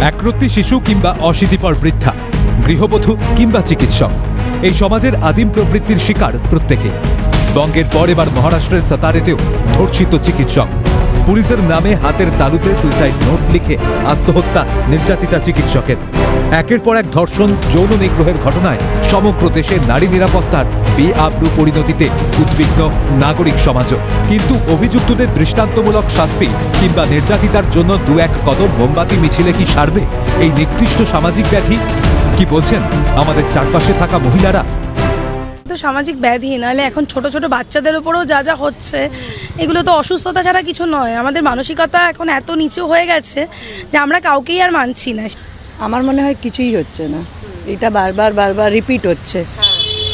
একরত্তি শিশু কিংবা অশীতিপর বৃদ্ধা, গৃহবধূ কিংবা চিকিৎসক, এই সমাজের আদিম প্রবৃত্তির শিকার প্রত্যেকে। বঙ্গের পর এবার মহারাষ্ট্রের সাতারেতেও ধর্ষিত চিকিৎসক। পুলিশের নামে হাতের তালুতে সুইসাইড নোট লিখে আত্মহত্যা নির্যাতিতা চিকিৎসকের। একের পর এক ধর্ষণ, যৌন নিগ্রহের ঘটনায় সমগ্র দেশে নারী নিরাপত্তার বেআব্রু পরিণতিতে উদ্বিগ্ন নাগরিক সমাজও। কিন্তু অভিযুক্তদের দৃষ্টান্তমূলক শাস্তি কিংবা নির্যাতিতার জন্য দু এক কদম মোমবাতি মিছিলে কি সারবে এই নিকৃষ্ট সামাজিক ব্যাধি? কি বলছেন আমাদের চারপাশে থাকা মহিলারা? তো সামাজিক ব্যাধি, নাহলে এখন ছোট ছোট বাচ্চাদের উপরেও যা যা হচ্ছে, এগুলো তো অসুস্থতা ছাড়া কিছু নয়। আমাদের মানসিকতা এখন এত নিচু হয়ে গেছে যে আমরা কাউকেই আর মানছি না। আমার মনে হয় কিছুই হচ্ছে না, এটা বারবার বারবার রিপিট হচ্ছে,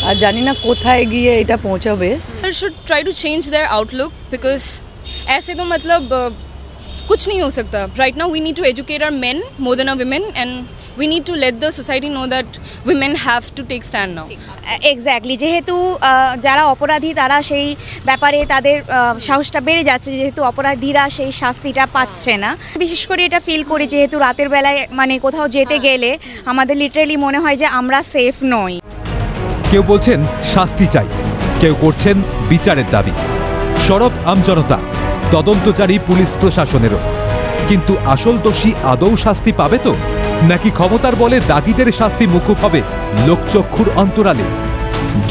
আর জানি না কোথায় গিয়ে এটা পৌঁছাবে। should try to change their outlook because ऐसे तो मतलब कुछ नहीं हो सकता. Right now we need to educate our men more than our women, and we need to let the society know that women have to take stand now. Exactly, যেহেতু যারা অপরাধী তারা সেই ব্যাপারে তাদের সাহসটা বেড়ে যাচ্ছে, যেহেতু অপরাধীরা সেই শাস্তিটা পাচ্ছে না। বিশেষ করে এটা ফিল করি যেহেতু রাতের বেলায় মানে কোথাও যেতে গেলে আমাদের লিটারালি মনে হয় যে আমরা সেফ নই। কেউ বলছেন শাস্তি চাই, কেউ করছেন বিচারের দাবি। সরব আমজনতা, তদন্তকারী পুলিশ প্রশাসনেরও। কিন্তু আসল দোষী আদৌ শাস্তি পাবে তো, নাকি ক্ষমতার বলে দাগীদের শাস্তি মুকুব হবে লোকচক্ষুর অন্তরালে?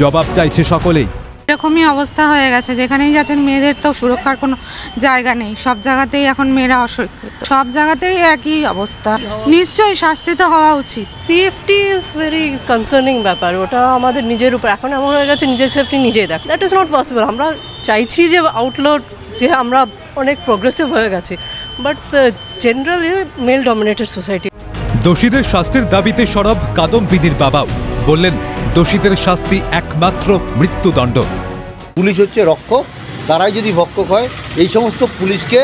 জবাব চাইছে সকলেই। এরকমই অবস্থা হয়ে গেছে, যেখানেই যাচ্ছেন মেয়েদের তো সুরক্ষার কোনো জায়গা নেই। সব জায়গাতেই এখন মেয়েরা অসুরক্ষিত, সব জায়গাতেই একই অবস্থা। নিশ্চয়ই শাস্তি তো হওয়া উচিত। সেফটি ইজ ভেরি কনসার্নিং ব্যাপার, ওটা আমাদের নিজের উপর। এখন এমন হয়ে গেছে নিজের সেফটি নিজেই দেখ, দ্যাট ইজ নট পসিবল। আমরা চাইছি যে আউটলোড, যে আমরা অনেক প্রোগ্রেসিভ হয়ে গেছি, but generally male dominated society. দোষীদের শাস্তির দাবিতে সরব কাদম্বিনীর বাবাও বললেন, দোষীদের শাস্তি একমাত্র মৃত্যুদণ্ড। পুলিশ হচ্ছে রক্ষক, তারাই যদি ভক্ষক হয়, এই সমস্ত পুলিশকে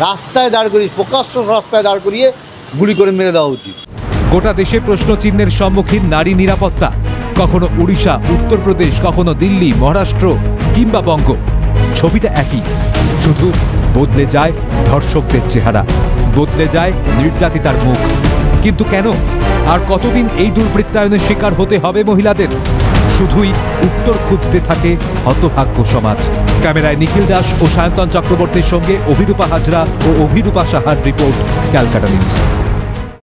রাস্তায় দাঁড় করিয়ে, প্রকাশ্য রাস্তায় দাঁড় করিয়ে গুলি করে মেরে দেওয়া উচিত। গোটা দেশে প্রশ্নচিহ্নের সম্মুখীন নারী নিরাপত্তা। কখনো উড়িষ্যা, উত্তরপ্রদেশ, কখনো দিল্লি, মহারাষ্ট্র কিংবা বঙ্গ। ছবিটা একই, শুধু বদলে যায় ধর্ষকদের চেহারা, বদলে যায় নির্যাতিতার মুখ। কিন্তু কেন আর কতদিন এই দুর্বৃত্তায়নের শিকার হতে হবে মহিলাদের? শুধুই উত্তর খুঁজতে থাকে হতভাগ্য সমাজ। ক্যামেরায় নিখিল দাস ও সায়ন্তন চক্রবর্তীর সঙ্গে অভিরূপা হাজরা ও অভিরূপা সাহার রিপোর্ট, ক্যালকাটা নিউজ।